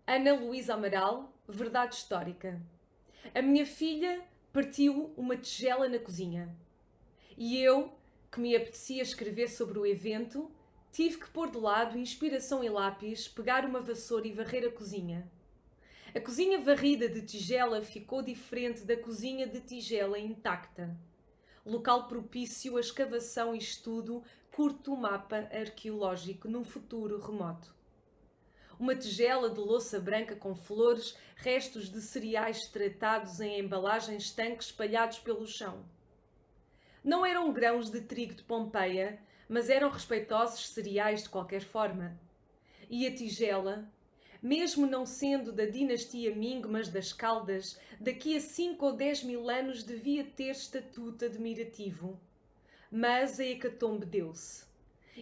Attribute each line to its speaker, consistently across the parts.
Speaker 1: Ana Luísa Amaral, verdade histórica. A minha filha partiu uma tigela na cozinha. E eu, que me apetecia escrever sobre o evento, tive que pôr de lado inspiração e lápis, pegar uma vassoura e varrer a cozinha. A cozinha varrida de tigela ficou diferente da cozinha de tigela intacta. Local propício à escavação e estudo, curto mapa arqueológico num futuro remoto. Uma tigela de louça branca com flores, restos de cereais tratados em embalagens tanques espalhados pelo chão. Não eram grãos de trigo de Pompeia, mas eram respeitosos cereais de qualquer forma. E a tigela, mesmo não sendo da dinastia Ming, mas das Caldas, daqui a 5 ou 10 mil anos devia ter estatuto admirativo. Mas a hecatombe deu-se.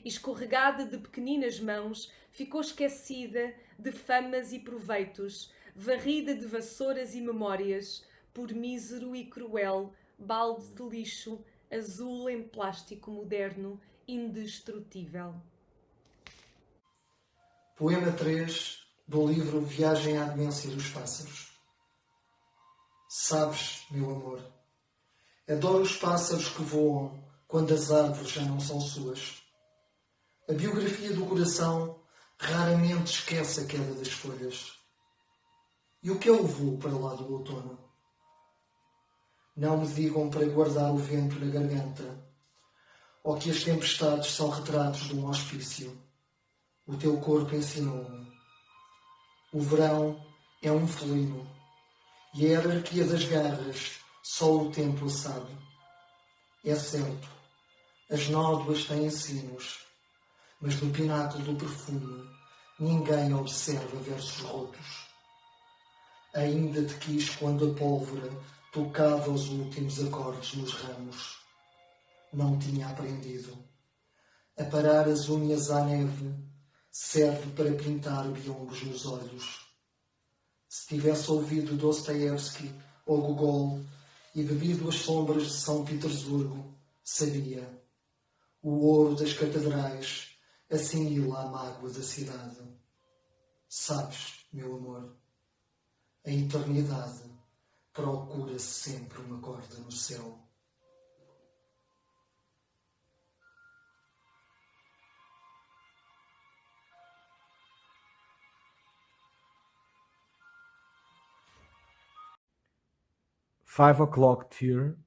Speaker 1: Escorregada de pequeninas mãos, ficou esquecida de famas e proveitos, varrida de vassouras e memórias, por mísero e cruel balde de lixo azul em plástico moderno, indestrutível.
Speaker 2: Poema 3 do livro Viagem à Demência dos Pássaros. Sabes, meu amor, adoro os pássaros que voam quando as árvores já não são suas. A biografia do coração raramente esquece a queda das folhas. E o que é o voo para lá do outono? Não me digam para guardar o vento na garganta, ou que as tempestades são retratos de um hospício. O teu corpo ensinou-me. O verão é um felino, e a hierarquia das garras só o tempo o sabe. É certo, as nódoas têm sinos, mas no pináculo do perfume ninguém observa versos rotos. Ainda te quis quando a pólvora tocava os últimos acordes nos ramos. Não tinha aprendido. Aparar as unhas à neve serve para pintar biombos nos olhos. Se tivesse ouvido Dostoiévski ou Gogol e bebido as sombras de São Petersburgo, sabia. O ouro das catedrais assimila a mágoa da cidade. Sabes, meu amor, a eternidade procura sempre uma corda no céu.
Speaker 3: Five O'Clock Tour,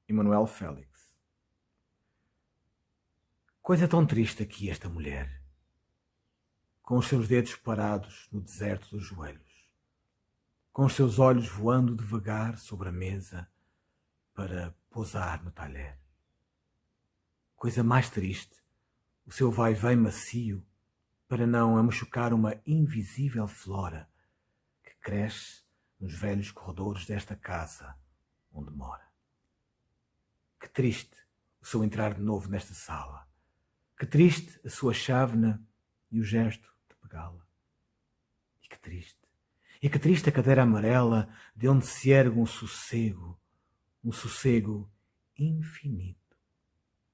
Speaker 3: Emanuel Félix. Coisa tão triste aqui esta mulher, com os seus dedos parados no deserto dos joelhos, com os seus olhos voando devagar sobre a mesa para pousar no talher. Coisa mais triste, o seu vai-vem macio para não machucar uma invisível flora que cresce nos velhos corredores desta casa onde mora. Que triste o seu entrar de novo nesta sala. Que triste a sua chávena e o gesto de pegá-la. E que triste a cadeira amarela de onde se ergue um sossego infinito,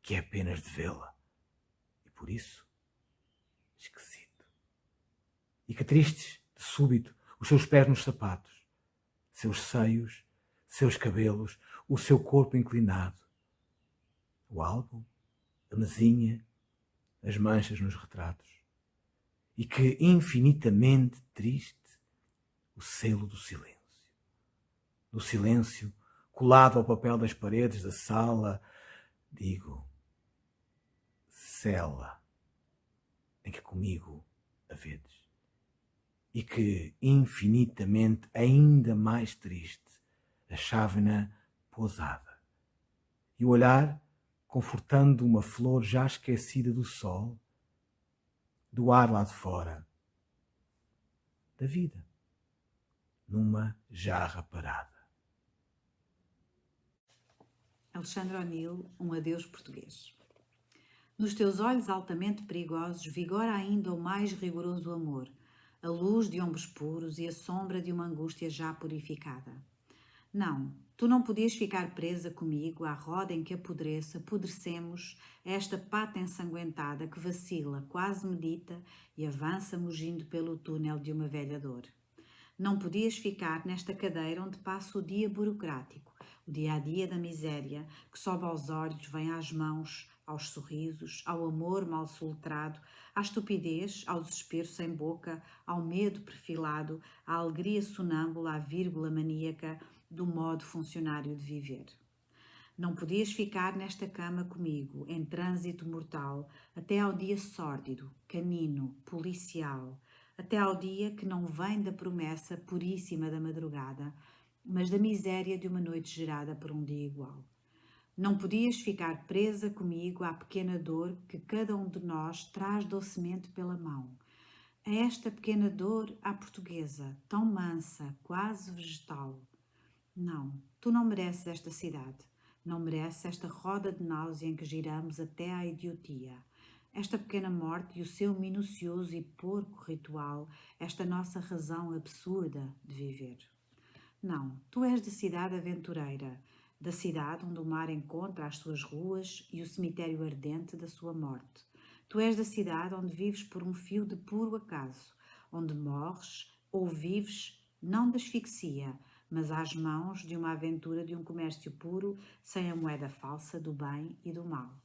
Speaker 3: que é apenas de vê-la. E por isso, esquecido. E que tristes, de súbito, os seus pés nos sapatos, seus seios, seus cabelos, o seu corpo inclinado. O álbum, a mesinha, as manchas nos retratos. E que infinitamente triste o selo do silêncio. Do silêncio colado ao papel das paredes da sala, digo, cela, em que comigo a vedes. E que infinitamente ainda mais triste a chávena pousada. E o olhar confortando uma flor já esquecida do sol, do ar lá de fora, da vida, numa jarra parada.
Speaker 4: Alexandre O'Neill, um adeus português. Nos teus olhos altamente perigosos vigora ainda o mais rigoroso amor, a luz de ombros puros e a sombra de uma angústia já purificada. Não, tu não podias ficar presa comigo à roda em que apodrecemos esta pata ensanguentada que vacila, quase medita e avança mugindo pelo túnel de uma velha dor. Não podias ficar nesta cadeira onde passa o dia burocrático, o dia-a-dia da miséria, que sobe aos olhos, vem às mãos, aos sorrisos, ao amor mal soletrado, à estupidez, ao desespero sem boca, ao medo perfilado, à alegria sonâmbula, à vírgula maníaca do modo funcionário de viver. Não podias ficar nesta cama comigo, em trânsito mortal, até ao dia sórdido, canino, policial, até ao dia que não vem da promessa puríssima da madrugada, mas da miséria de uma noite gerada por um dia igual. Não podias ficar presa comigo à pequena dor que cada um de nós traz docemente pela mão. A esta pequena dor à portuguesa, tão mansa, quase vegetal. Não, tu não mereces esta cidade. Não mereces esta roda de náusea em que giramos até à idiotia. Esta pequena morte e o seu minucioso e porco ritual, esta nossa razão absurda de viver. Não, tu és da cidade aventureira, da cidade onde o mar encontra as suas ruas e o cemitério ardente da sua morte. Tu és da cidade onde vives por um fio de puro acaso, onde morres ou vives não de asfixia, mas às mãos de uma aventura de um comércio puro, sem a moeda falsa do bem e do mal.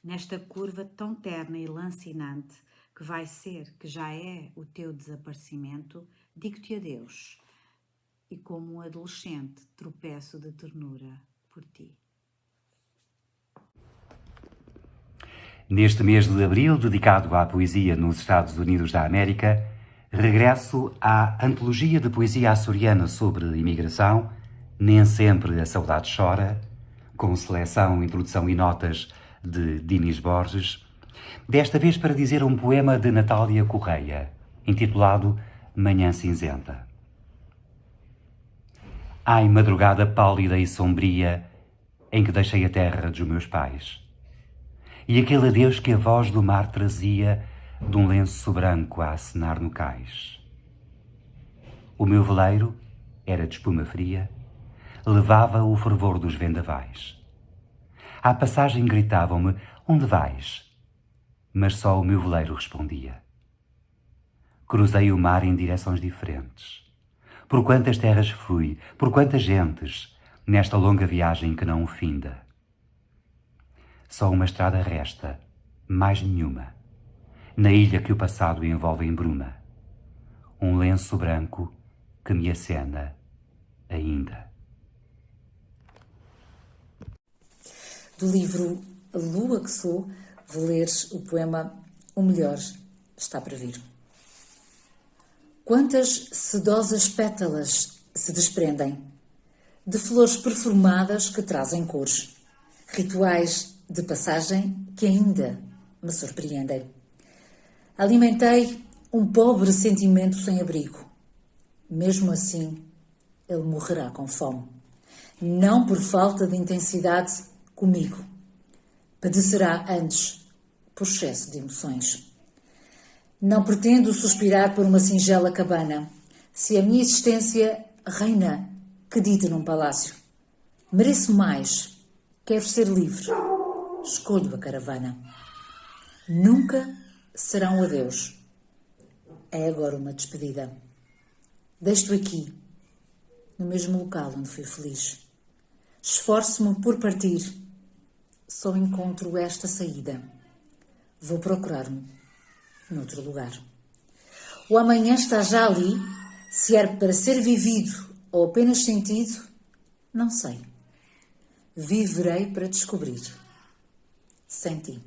Speaker 4: Nesta curva tão terna e lancinante, que vai ser, que já é o teu desaparecimento, digo-te adeus, e como um adolescente tropeço de ternura por ti.
Speaker 5: Neste mês de abril, dedicado à poesia nos Estados Unidos da América, regresso à antologia de poesia açoriana sobre imigração, Nem Sempre a Saudade Chora, com seleção, introdução e notas de Dinis Borges, desta vez para dizer um poema de Natália Correia, intitulado Manhã Cinzenta. Ai, madrugada pálida e sombria, em que deixei a terra dos meus pais, e aquele adeus que a voz do mar trazia de um lenço branco a acenar no cais. O meu veleiro era de espuma fria, levava o fervor dos vendavais. À passagem gritavam-me, onde vais? Mas só o meu veleiro respondia. Cruzei o mar em direções diferentes. Por quantas terras fui, por quantas gentes, nesta longa viagem que não o finda. Só uma estrada resta, mais nenhuma, na ilha que o passado envolve em bruma. Um lenço branco que me acena ainda.
Speaker 6: Do livro A Lua que Sou, vou ler o poema O Melhor Está para Vir. Quantas sedosas pétalas se desprendem de flores perfumadas que trazem cores, rituais de passagem que ainda me surpreendem. Alimentei um pobre sentimento sem abrigo. Mesmo assim, ele morrerá com fome. Não por falta de intensidade comigo. Padecerá antes por excesso de emoções. Não pretendo suspirar por uma singela cabana. Se a minha existência reina, que dita num palácio. Mereço mais. Quero ser livre. Escolho a caravana. Nunca será um adeus. É agora uma despedida. Deixo-te aqui, no mesmo local onde fui feliz. Esforço-me por partir. Só encontro esta saída. Vou procurar-me noutro lugar. O amanhã está já ali, se é para ser vivido ou apenas sentido, não sei. Viverei para descobrir. Sem ti.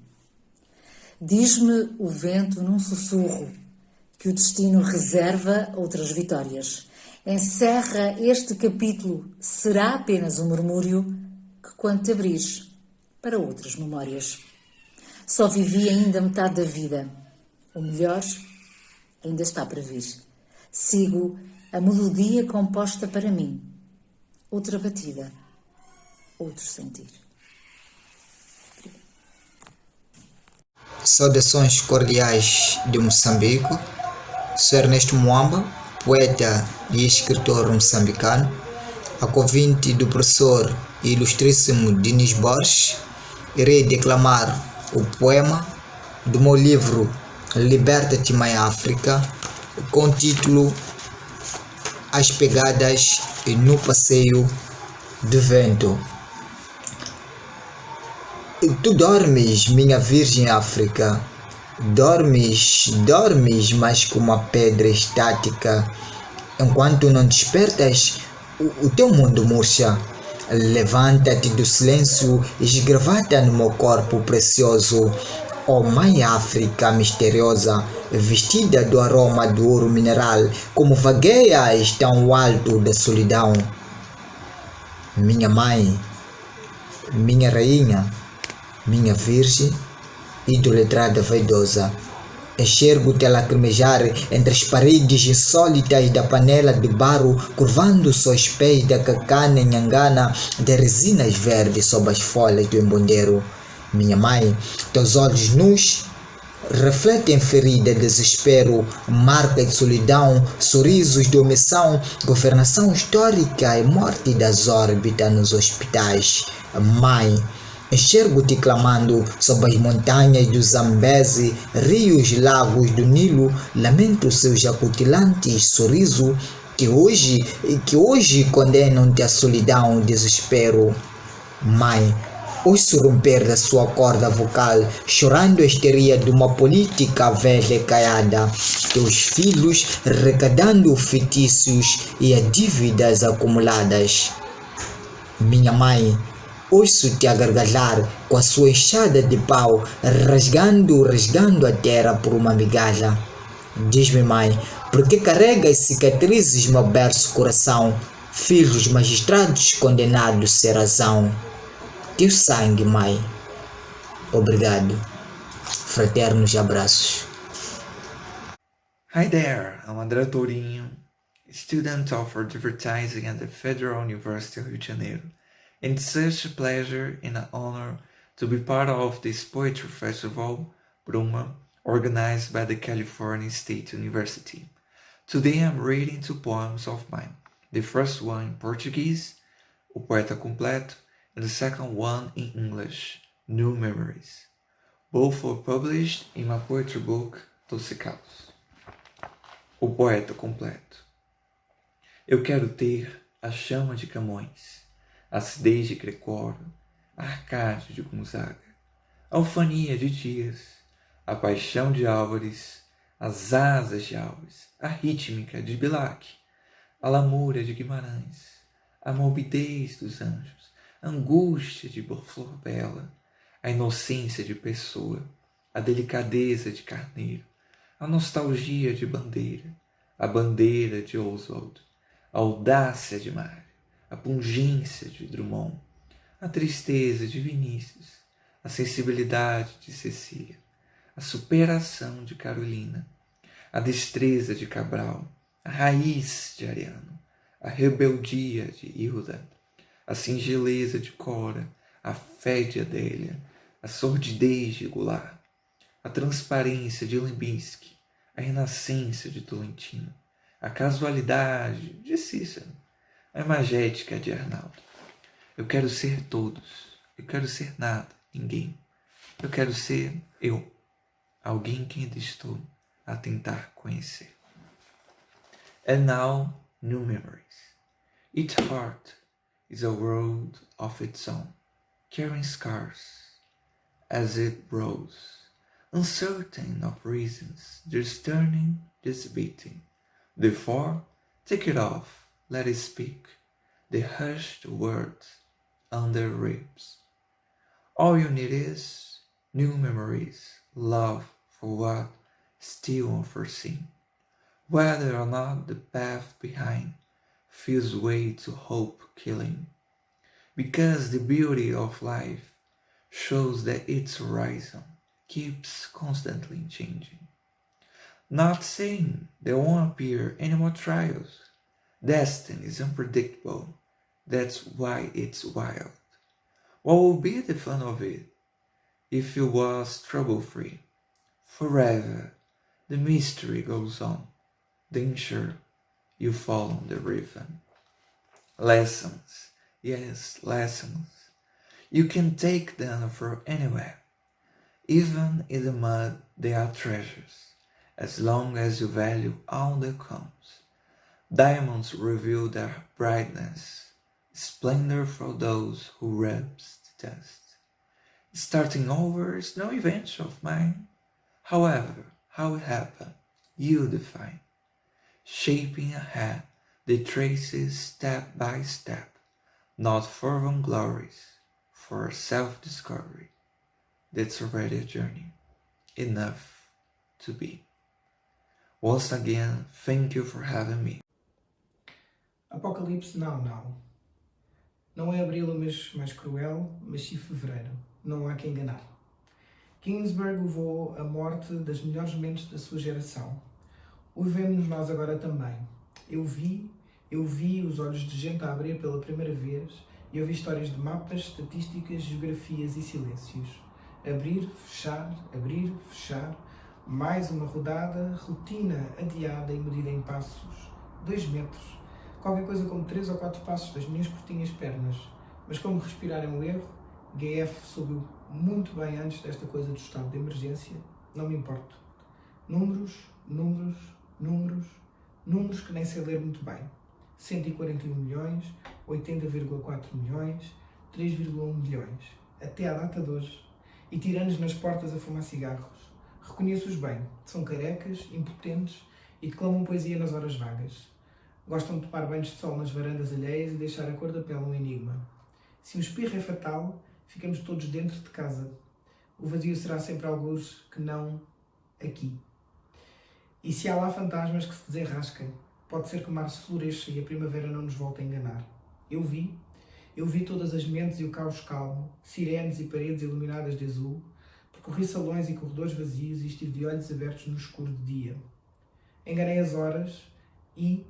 Speaker 6: Diz-me o vento num sussurro que o destino reserva outras vitórias. Encerra este capítulo, será apenas um murmúrio que quando te abrires para outras memórias. Só vivi ainda metade da vida. O melhor ainda está para vir. Sigo a melodia composta para mim. Outra batida, outro sentir.
Speaker 7: Saudações cordiais de Moçambique. Sou Ernesto Mwamba, poeta e escritor moçambicano. A convite do professor e ilustríssimo Dinis Borges, irei declamar o poema do meu livro Liberta-te, Mãe África, com o título as pegadas no passeio de vento. Tu dormes, minha virgem África, dormes, mas como uma pedra estática. Enquanto não despertas, o teu mundo murcha. Levanta-te do silêncio e esgravata no meu corpo precioso. Oh Mãe África misteriosa, vestida do aroma do ouro mineral, como vagueias tão alto da solidão. Minha mãe, minha rainha, minha virgem, idolatrada vaidosa. Enxergo-te a lacrimejar entre as paredes insólitas da panela de barro, curvando seus pés da cacana nhangana de resinas verdes sob as folhas do embondeiro. Minha mãe, teus olhos nus refletem ferida, desespero, marca de solidão, sorrisos de omissão, governação histórica e morte das órbitas nos hospitais. Mãe, enxergo-te clamando sob as montanhas do Zambeze, rios, lagos do Nilo, lamento seus acutilantes sorriso que hoje condenam-te à solidão e desespero. Mãe, ouço romper da sua corda vocal, chorando a histeria de uma política velha e caiada. Teus filhos arrecadando feitiços e a dívidas acumuladas. Minha mãe, ouço-te a gargalhar com a sua enxada de pau, rasgando a terra por uma migalha. Diz-me, mãe, por que carregas cicatrizes no berço coração, filhos magistrados condenados sem razão? Teu sangue, mãe. Obrigado. Fraternos abraços.
Speaker 8: Hi there, I'm André Tourinho, student of advertising at the Federal University of Rio de Janeiro. It's such a pleasure and an honor to be part of this poetry festival, Bruma, organized by the California State University. Today I'm reading two poems of mine. The first one in Portuguese, O Poeta Completo, and the second one in English, New Memories. Both were published in my poetry book, Doce Caos. O Poeta Completo. Eu quero ter a chama de Camões, a acidez de Gregório, a Arcádio de Gonzaga, a ufania de Dias, a paixão de Álvares, as asas de Alves, a rítmica de Bilac, a lamúria de Guimarães, a morbidez dos anjos, a angústia de Flor Bela, a inocência de Pessoa, a delicadeza de Carneiro, a nostalgia de Bandeira, a bandeira de Oswald, a audácia de Mário, a pungência de Drummond, a tristeza de Vinícius, a sensibilidade de Cecília, a superação de Carolina, a destreza de Cabral, a raiz de Ariano, a rebeldia de Hilda, a singeleza de Cora, a fé de Adélia, a sordidez de Goulart, a transparência de Limbinski, a renascença de Tolentino, a casualidade de Cícero, a imagética de Arnaldo. Eu quero ser todos, eu quero ser nada, ninguém. Eu quero ser eu, alguém que ainda estou a tentar conhecer. And now, new memories. Each heart is a world of its own, carrying scars as it rose, uncertain of reasons, just turning, just beating. Therefore, take it off, let it speak, the hushed words under ribs. All you need is new memories, love for what still unforeseen, whether or not the path behind feels way to hope killing, because the beauty of life shows that its horizon keeps constantly changing. Not saying there won't appear any more trials. Destiny is unpredictable. That's why it's wild. What will be the fun of it if it was trouble-free? Forever, the mystery goes on. Then sure, you fall on the rhythm. Lessons, yes, lessons. You can take them from anywhere. Even in the mud, they are treasures, as long as you value all that comes. Diamonds reveal their brightness, splendor for those who rubs the dust. Starting over is no invention of mine. However, how it happened, you define. Shaping ahead the traces step by step, not for vainglories, for self-discovery. That's already a journey, enough to be. Once again, thank you for having me.
Speaker 2: Apocalipse, não. Não é abril o mês mais cruel, mas sim fevereiro. Não há que enganar. Ginsberg levou a morte das melhores mentes da sua geração. O vemos nós agora também. Eu vi os olhos de gente a abrir pela primeira vez e ouvi histórias de mapas, estatísticas, geografias e silêncios. Abrir, fechar, mais uma rodada, rotina adiada e medida em passos. 2 metros. Qualquer coisa como 3 ou 4 passos das minhas curtinhas pernas. Mas como respirar é um erro, GF soube muito bem antes desta coisa do estado de emergência, não me importo. Números que nem sei ler muito bem. 141 milhões, 80,4 milhões, 3,1 milhões. Até à data de hoje. E tiranos nas portas a fumar cigarros. Reconheço-os bem. São carecas, impotentes e declamam poesia nas horas vagas. Gostam de tomar banhos de sol nas varandas alheias e deixar a cor da pele um enigma. Se o espirro é fatal, ficamos todos dentro de casa. O vazio será sempre alguns que não aqui. E se há lá fantasmas que se desenrasquem, pode ser que março floresça e a primavera não nos volte a enganar. Eu vi todas as mentes e o caos calmo, sirenes e paredes iluminadas de azul, percorri salões e corredores vazios e estive de olhos abertos no escuro de dia. Enganei as horas e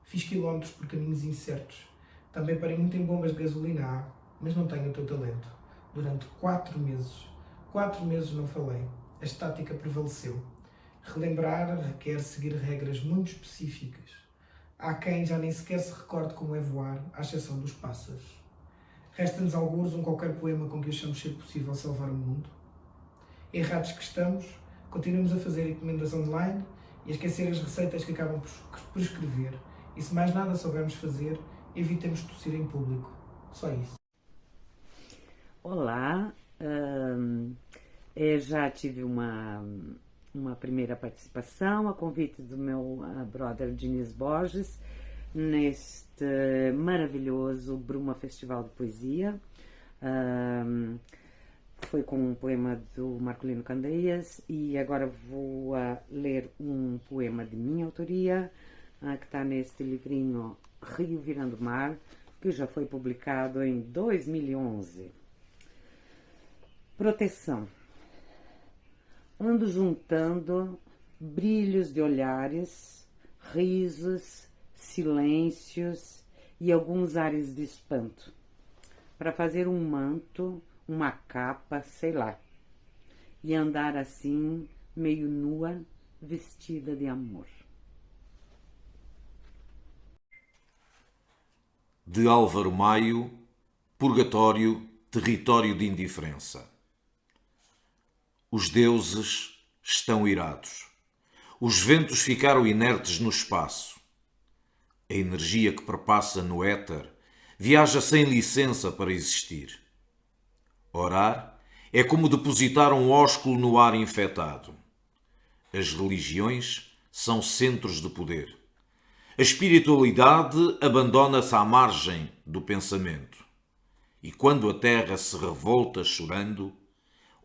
Speaker 2: fiz quilómetros por caminhos incertos. Também parei muito em bombas de gasolina, mas não tenho o teu talento. Durante 4 meses não falei. A estática prevaleceu. Relembrar requer seguir regras muito específicas. Há quem já nem sequer se recorde como é voar, à exceção dos pássaros. Resta-nos algures um qualquer poema com que achamos ser possível salvar o mundo. Errados que estamos, continuamos a fazer encomendas online e a esquecer as receitas que acabam por escrever. E se mais nada soubermos fazer, evitemos tossir em público. Só isso.
Speaker 9: Olá, já tive uma primeira participação a convite do meu brother Diniz Borges neste maravilhoso Bruma Festival de Poesia. Foi com um poema do Marcolino Candeias e agora vou ler um poema de minha autoria que está neste livrinho Rio Virando Mar, que já foi publicado em 2011. Proteção. Ando juntando brilhos de olhares, risos, silêncios e alguns ares de espanto, para fazer um manto, uma capa, sei lá, e andar assim, meio nua, vestida de amor.
Speaker 10: De Álvaro Maio, Purgatório, Território de Indiferença. Os deuses estão irados. Os ventos ficaram inertes no espaço. A energia que perpassa no éter viaja sem licença para existir. Orar é como depositar um ósculo no ar infectado. As religiões são centros de poder. A espiritualidade abandona-se à margem do pensamento. E quando a terra se revolta chorando,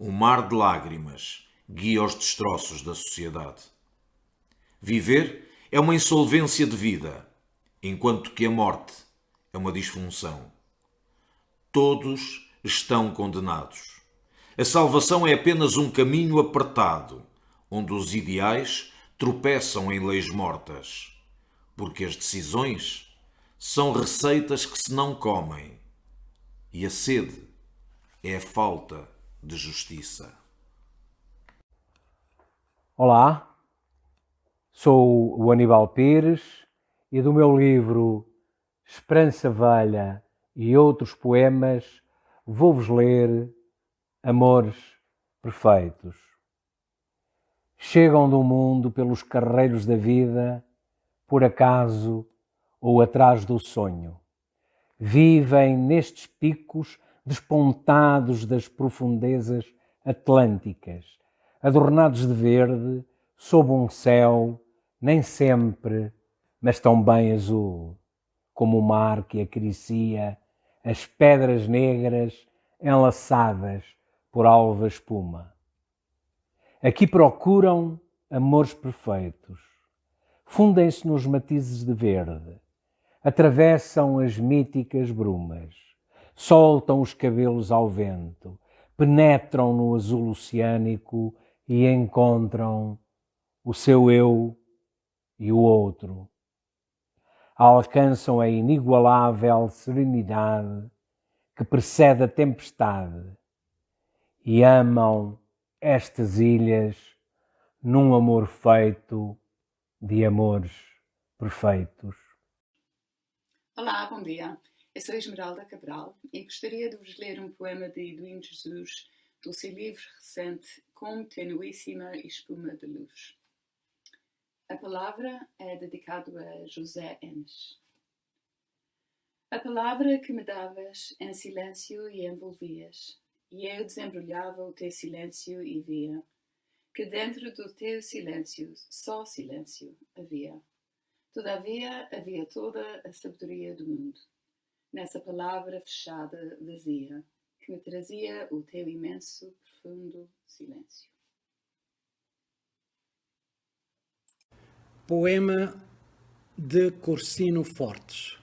Speaker 10: um mar de lágrimas guia os destroços da sociedade. Viver é uma insolvência de vida, enquanto que a morte é uma disfunção. Todos estão condenados. A salvação é apenas um caminho apertado, onde os ideais tropeçam em leis mortas, porque as decisões são receitas que se não comem, e a sede é a falta de justiça.
Speaker 11: Olá, sou o Aníbal Pires e do meu livro Esperança Velha e Outros Poemas vou-vos ler Amores Perfeitos. Chegam do mundo pelos carreiros da vida, por acaso ou atrás do sonho. Vivem nestes picos despontados das profundezas atlânticas, adornados de verde, sob um céu, nem sempre, mas tão bem azul, como o mar que acaricia as pedras negras enlaçadas por alva espuma. Aqui procuram amores perfeitos, fundem-se nos matizes de verde, atravessam as míticas brumas, soltam os cabelos ao vento, penetram no azul oceânico e encontram o seu eu e o outro. Alcançam a inigualável serenidade que precede a tempestade e amam estas ilhas num amor feito de amores perfeitos.
Speaker 12: Olá, bom dia. Eu sou Esmeralda Cabral e gostaria de vos ler um poema de Edwin Jesus do seu livro recente Como Tenuíssima Espuma de Luz. A palavra é dedicada a José Enes. A palavra que me davas em silêncio e envolvias, e eu desembrulhava o teu silêncio e via que dentro do teu silêncio só silêncio havia. Todavia havia toda a sabedoria do mundo nessa palavra fechada, vazia, que me trazia o teu imenso, profundo silêncio.
Speaker 13: Poema de Corsino Fortes.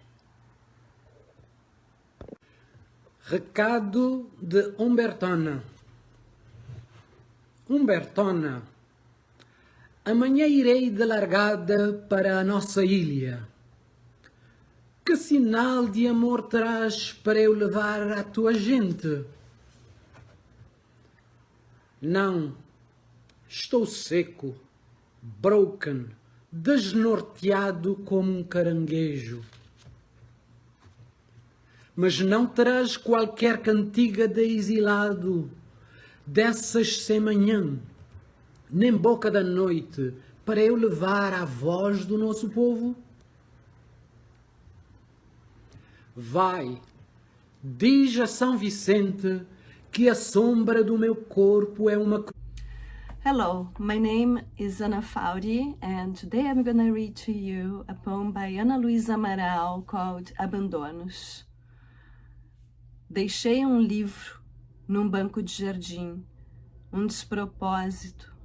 Speaker 13: Recado de Humbertona. Humbertona, amanhã irei de largada para a nossa ilha. Que sinal de amor traz para eu levar à tua gente? Não, estou seco, broken, desnorteado como um caranguejo. Mas não terás qualquer cantiga de exilado, dessas sem manhã, nem boca da noite, para eu levar a voz do nosso povo? Vai, diz a São Vicente que a sombra do meu corpo é uma...
Speaker 14: Hello, my name is Ana Fauri, and today I'm gonna read to you a poem by Ana Luísa Amaral called Abandonos. Deixei um livro num banco de jardim, um despropósito,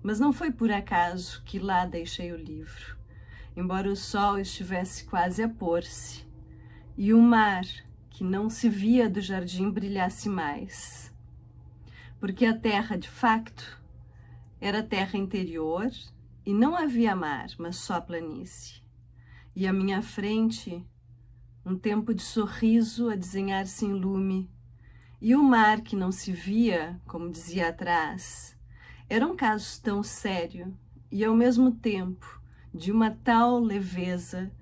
Speaker 14: mas não foi por acaso que lá deixei o livro, embora o sol estivesse quase a pôr-se e o mar, que não se via do jardim, brilhasse mais, porque a terra, de facto, era terra interior e não havia mar, mas só planície, e à minha frente um tempo de sorriso a desenhar-se em lume, e o mar que não se via, como dizia atrás, era um caso tão sério e ao mesmo tempo de uma tal leveza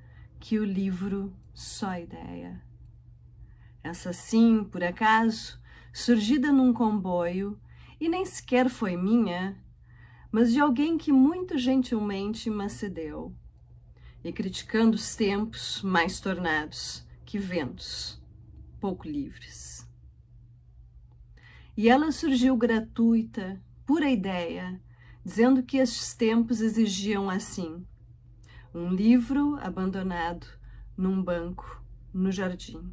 Speaker 14: que o livro só ideia. Essa sim, por acaso, surgida num comboio, e nem sequer foi minha, mas de alguém que muito gentilmente me cedeu, e criticando os tempos mais tornados que ventos, pouco livres. E ela surgiu gratuita, pura ideia, dizendo que estes tempos exigiam assim, um livro abandonado num banco no jardim.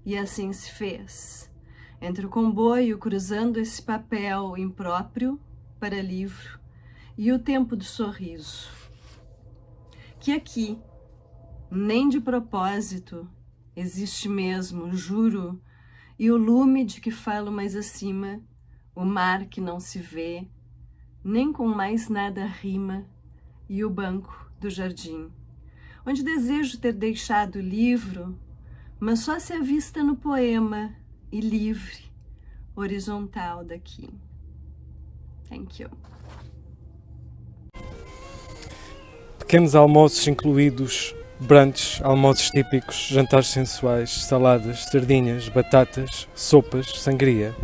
Speaker 14: E assim se fez, entre o comboio cruzando esse papel impróprio para livro e o tempo do sorriso, que aqui, nem de propósito, existe mesmo, juro, e o lume de que falo mais acima, o mar que não se vê, nem com mais nada rima, e o banco do jardim, onde desejo ter deixado o livro, mas só se avista no poema, e livre, horizontal daqui. Thank you.
Speaker 15: Pequenos almoços incluídos, brunches, almoços típicos, jantares sensuais, saladas, sardinhas, batatas, sopas, sangria.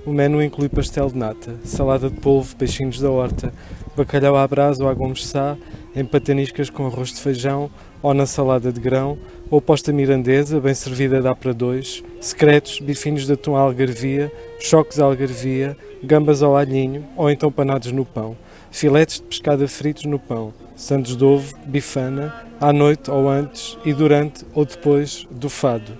Speaker 15: O menu inclui pastel de nata, salada de polvo, peixinhos da horta, bacalhau à brasa ou à gomes sá, em pataniscas com arroz de feijão ou na salada de grão, ou posta mirandesa, bem servida dá para dois, secretos, bifinhos de atum à algarvia, choques à algarvia, gambas ao alhinho ou então panados no pão, filetes de pescada fritos no pão, sandes de ovo, bifana, à noite ou antes e durante ou depois do fado.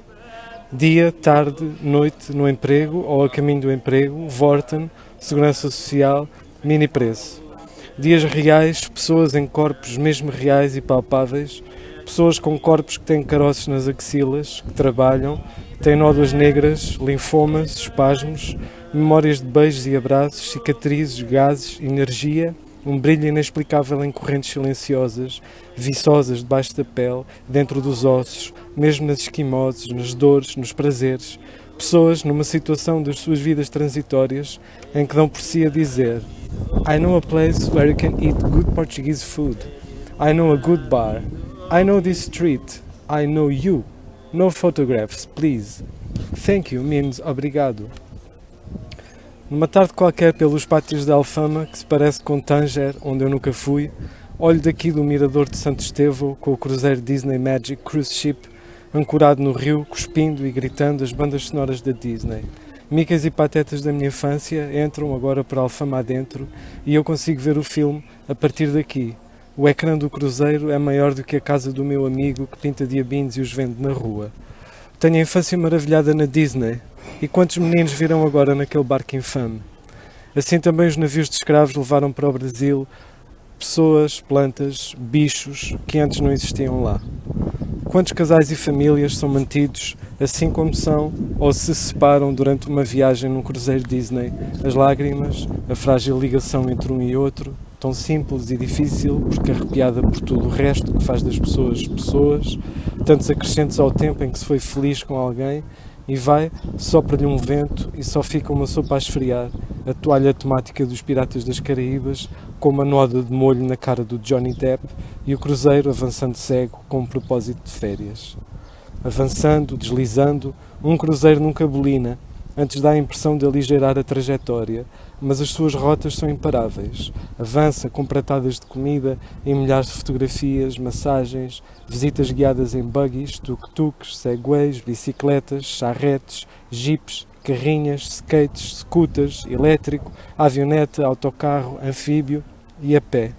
Speaker 15: Dia, tarde, noite, no emprego ou a caminho do emprego, Vorten, segurança social, mini preço. Dias reais, pessoas em corpos mesmo reais e palpáveis, pessoas com corpos que têm caroços nas axilas, que trabalham, têm nódoas negras, linfomas, espasmos, memórias de beijos e abraços, cicatrizes, gases, energia, um brilho inexplicável em correntes silenciosas, viçosas debaixo da pele, dentro dos ossos, mesmo nas esquimoses, nas dores, nos prazeres. Pessoas numa situação das suas vidas transitórias em que dão por si a dizer: I know a place where you can eat good Portuguese food. I know a good bar. I know this street. I know you. No photographs, please. Thank you means obrigado. Numa tarde qualquer pelos pátios de Alfama, que se parece com Tanger, onde eu nunca fui, olho daqui do mirador de Santo Estevão com o cruzeiro Disney Magic Cruise Ship ancorado no rio, cuspindo e gritando as bandas sonoras da Disney. Micas e patetas da minha infância entram agora por Alfama adentro e eu consigo ver o filme a partir daqui. O ecrã do cruzeiro é maior do que a casa do meu amigo que pinta diabinhos e os vende na rua. Tenho a infância maravilhada na Disney. E quantos meninos viram agora naquele barco infame? Assim também os navios de escravos levaram para o Brasil pessoas, plantas, bichos que antes não existiam lá. Quantos casais e famílias são mantidos assim como são ou se separam durante uma viagem num cruzeiro Disney? As lágrimas, a frágil ligação entre um e outro, tão simples e difícil porque arrepiada por tudo o resto que faz das pessoas pessoas, tantos acrescentos ao tempo em que se foi feliz com alguém. E vai, sopra-lhe um vento e só fica uma sopa a esfriar, a toalha temática dos Piratas das Caraíbas, com uma noda de molho na cara do Johnny Depp e o cruzeiro avançando cego com um propósito de férias. Avançando, deslizando, um cruzeiro nunca bolina, antes dá a impressão de aligeirar a trajetória, mas as suas rotas são imparáveis. Avança com pratadas de comida e milhares de fotografias, massagens, visitas guiadas em buggies, tuk-tuks, segways, bicicletas, charretes, jipes, carrinhas, skates, scooters, elétrico, avioneta, autocarro, anfíbio e a pé.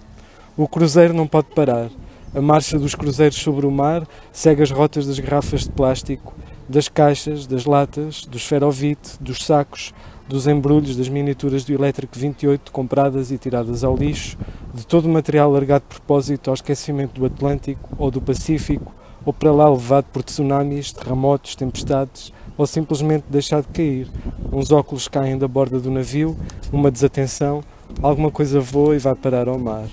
Speaker 15: O cruzeiro não pode parar. A marcha dos cruzeiros sobre o mar segue as rotas das garrafas de plástico, das caixas, das latas, do esferovite, dos sacos, dos embrulhos, das miniaturas do elétrico 28 compradas e tiradas ao lixo, de todo o material largado de propósito ao esquecimento do Atlântico ou do Pacífico, ou para lá levado por tsunamis, terremotos, tempestades, ou simplesmente deixado cair. Uns óculos caem da borda do navio, uma desatenção, alguma coisa voa e vai parar ao mar.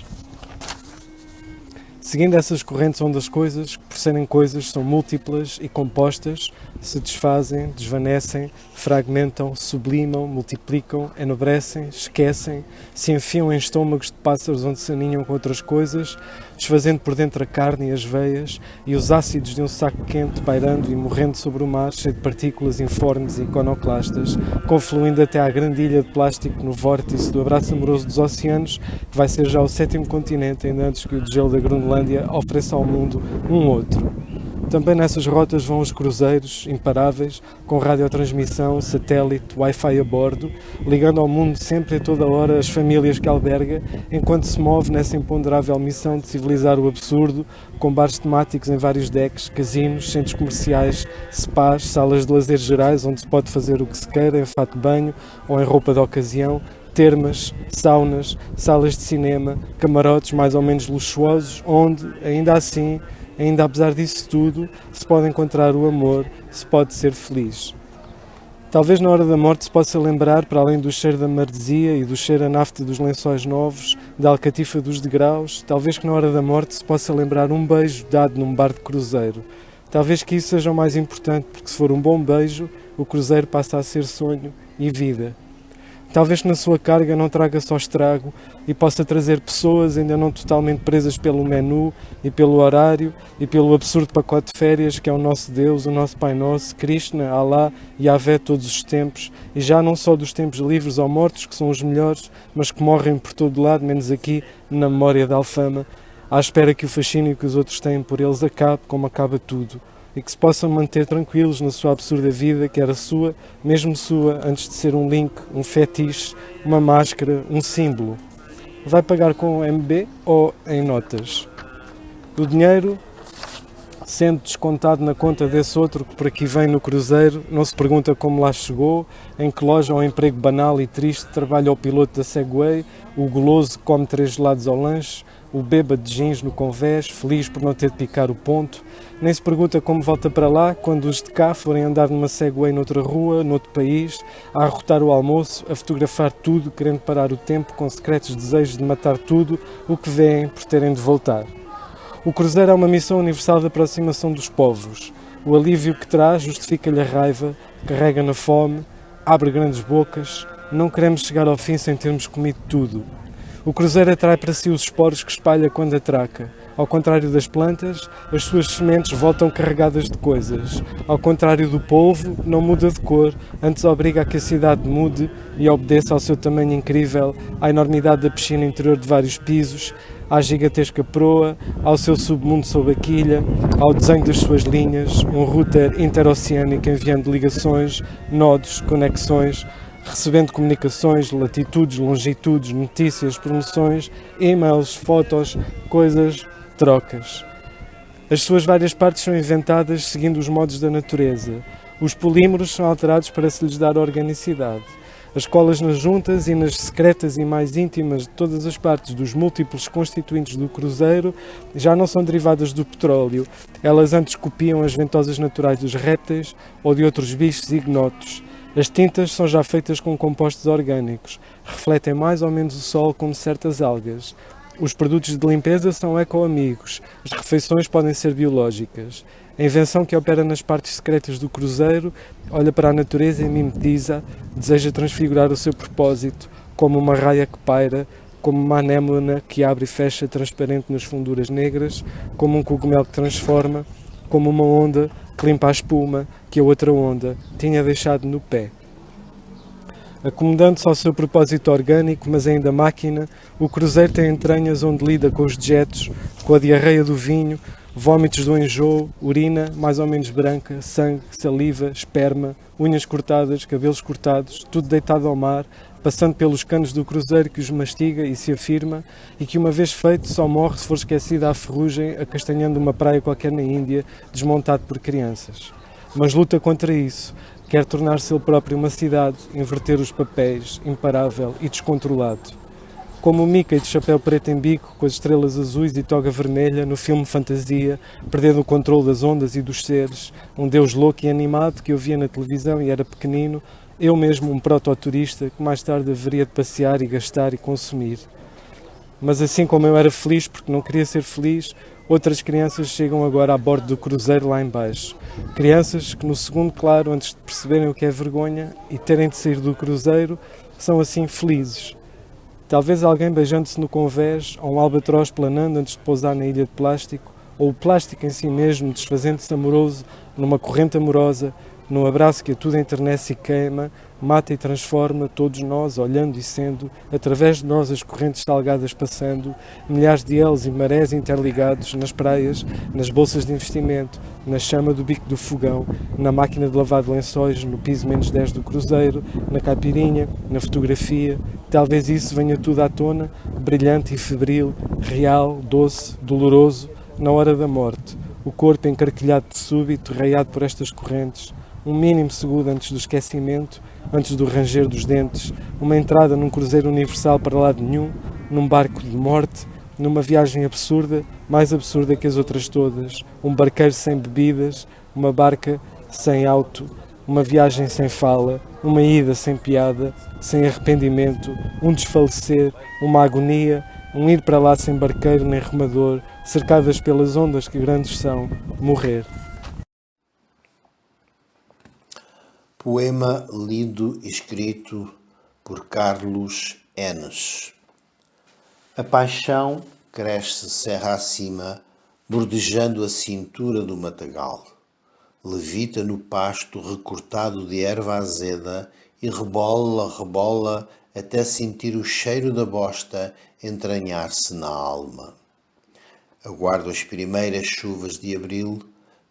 Speaker 15: Seguindo essas correntes onde as coisas, que por serem coisas, são múltiplas e compostas, se desfazem, desvanecem, fragmentam, sublimam, multiplicam, enobrecem, esquecem, se enfiam em estômagos de pássaros onde se aninham com outras coisas, desfazendo por dentro a carne e as veias e os ácidos de um saco quente pairando e morrendo sobre o mar cheio de partículas informes e iconoclastas, confluindo até à grande ilha de plástico no vórtice do abraço amoroso dos oceanos, que vai ser já o 7º continente ainda antes que o degelo da Groenlândia ofereça ao mundo um outro. Também nessas rotas vão os cruzeiros imparáveis, com radiotransmissão, satélite, Wi-Fi a bordo, ligando ao mundo sempre e a toda hora as famílias que alberga, enquanto se move nessa imponderável missão de civilizar o absurdo, com bares temáticos em vários decks, casinos, centros comerciais, spas, salas de lazer gerais onde se pode fazer o que se queira em fato de banho ou em roupa de ocasião, termas, saunas, salas de cinema, camarotes mais ou menos luxuosos, onde, ainda assim, ainda apesar disso tudo, se pode encontrar o amor, se pode ser feliz. Talvez na hora da morte se possa lembrar, para além do cheiro da maresia e do cheiro a nafta dos lençóis novos, da alcatifa dos degraus, talvez que na hora da morte se possa lembrar um beijo dado num bar de cruzeiro. Talvez que isso seja o mais importante, porque se for um bom beijo, o cruzeiro passa a ser sonho e vida. Talvez que na sua carga não traga só estrago e possa trazer pessoas ainda não totalmente presas pelo menu e pelo horário e pelo absurdo pacote de férias que é o nosso Deus, o nosso Pai Nosso, Krishna, Allah e Yahvé todos os tempos, e já não só dos tempos livres ou mortos, que são os melhores, mas que morrem por todo lado, menos aqui na memória da Alfama. à espera que o fascínio que os outros têm por eles acabe como acaba tudo, e que se possam manter tranquilos na sua absurda vida, que era sua, mesmo sua, antes de ser um link, um fetiche, uma máscara, um símbolo. Vai pagar com MB ou em notas? O dinheiro, sendo descontado na conta desse outro que por aqui vem no cruzeiro, não se pergunta como lá chegou, em que loja ou emprego banal e triste trabalha o piloto da Segway, o goloso que come 3 gelados ao lanche, o bêbado de jeans no convés, feliz por não ter de picar o ponto. Nem se pergunta como volta para lá quando os de cá forem andar numa Segway noutra rua, noutro país, a arrotar o almoço, a fotografar tudo, querendo parar o tempo com secretos desejos de matar tudo o que veem por terem de voltar. O cruzeiro é uma missão universal de aproximação dos povos. O alívio que traz justifica-lhe a raiva, carrega na fome, abre grandes bocas. Não queremos chegar ao fim sem termos comido tudo. O cruzeiro atrai para si os esporos que espalha quando atraca. Ao contrário das plantas, as suas sementes voltam carregadas de coisas. Ao contrário do polvo, não muda de cor, antes obriga a que a cidade mude e obedeça ao seu tamanho incrível, à enormidade da piscina interior de vários pisos, à gigantesca proa, ao seu submundo sob a quilha, ao desenho das suas linhas, um router interoceânico enviando ligações, nodos, conexões, recebendo comunicações, latitudes, longitudes, notícias, promoções, e-mails, fotos, coisas, trocas. As suas várias partes são inventadas seguindo os modos da natureza. Os polímeros são alterados para se lhes dar organicidade. As colas nas juntas e nas secretas e mais íntimas de todas as partes dos múltiplos constituintes do cruzeiro já não são derivadas do petróleo. Elas antes copiam as ventosas naturais dos répteis ou de outros bichos ignotos. As tintas são já feitas com compostos orgânicos. Refletem mais ou menos o sol como certas algas. Os produtos de limpeza são eco-amigos. As refeições podem ser biológicas. A invenção que opera nas partes secretas do cruzeiro olha para a natureza e mimetiza, deseja transfigurar o seu propósito, como uma raia que paira, como uma anêmona que abre e fecha transparente nas funduras negras, como um cogumelo que transforma, como uma onda que limpa a espuma que a outra onda tinha deixado no pé. Acomodando-se ao seu propósito orgânico, mas ainda máquina, o cruzeiro tem entranhas onde lida com os dejetos, com a diarreia do vinho, vômitos do enjoo, urina mais ou menos branca, sangue, saliva, esperma, unhas cortadas, cabelos cortados, tudo deitado ao mar, passando pelos canos do cruzeiro que os mastiga e se afirma, e que uma vez feito só morre se for esquecido à ferrugem, acastanhando uma praia qualquer na Índia, desmontado por crianças. Mas luta contra isso. Quer tornar-se ele próprio uma cidade, inverter os papéis, imparável e descontrolado. Como o Mickey de chapéu preto em bico, com as estrelas azuis e toga vermelha, no filme Fantasia, perdendo o controle das ondas e dos seres, um deus louco e animado que eu via na televisão e era pequenino, eu mesmo um proto-turista que mais tarde haveria de passear e gastar e consumir. Mas assim como eu era feliz porque não queria ser feliz, outras crianças chegam agora a bordo do cruzeiro lá em baixo. Crianças que no segundo claro, antes de perceberem o que é vergonha e terem de sair do cruzeiro, são assim felizes. Talvez alguém beijando-se no convés, ou um albatroz planando antes de pousar na ilha de plástico, ou o plástico em si mesmo desfazendo-se amoroso numa corrente amorosa, num abraço que a tudo enternece e queima, mata e transforma todos nós, olhando e sendo, através de nós as correntes salgadas passando, milhares de elos e marés interligados nas praias, nas bolsas de investimento, na chama do bico do fogão, na máquina de lavar de lençóis, no piso menos 10 do cruzeiro, na caipirinha, na fotografia. Talvez isso venha tudo à tona, brilhante e febril, real, doce, doloroso, na hora da morte. O corpo encarquilhado de súbito, raiado por estas correntes, um mínimo segundo antes do esquecimento, antes do ranger dos dentes, uma entrada num cruzeiro universal para lado nenhum, num barco de morte, numa viagem absurda, mais absurda que as outras todas, um barqueiro sem bebidas, uma barca sem auto, uma viagem sem fala, uma ida sem piada, sem arrependimento, um desfalecer, uma agonia, um ir para lá sem barqueiro nem remador, cercadas pelas ondas que grandes são, morrer.
Speaker 16: Poema lido e escrito por Carlos Enes. A paixão cresce serra acima, bordejando a cintura do matagal. Levita no pasto recortado de erva azeda e rebola até sentir o cheiro da bosta entranhar-se na alma. Aguardo as primeiras chuvas de abril,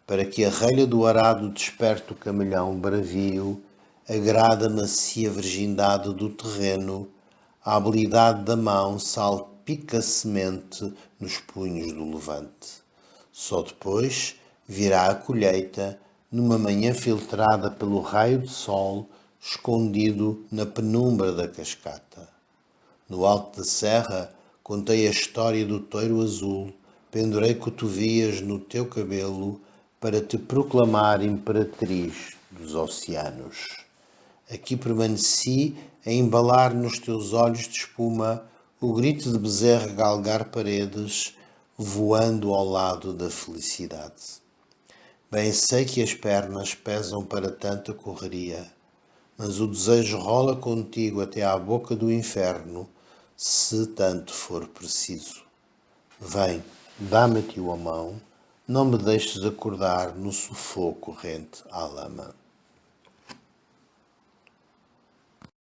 Speaker 16: para que a relha do arado desperte o camelhão bravio, agrada a macia virgindade do terreno, a habilidade da mão salpica a semente nos punhos do levante. Só depois virá a colheita, numa manhã filtrada pelo raio de sol, escondido na penumbra da cascata. No alto da serra, contei a história do touro azul, pendurei cotovias no teu cabelo, para te proclamar imperatriz dos oceanos. Aqui permaneci a embalar nos teus olhos de espuma o grito de bezerra galgar paredes, voando ao lado da felicidade. Bem sei que as pernas pesam para tanta correria, mas o desejo rola contigo até à boca do inferno, se tanto for preciso. Vem, dá-me a ti a mão, não me deixes acordar no sufoco rente à lama.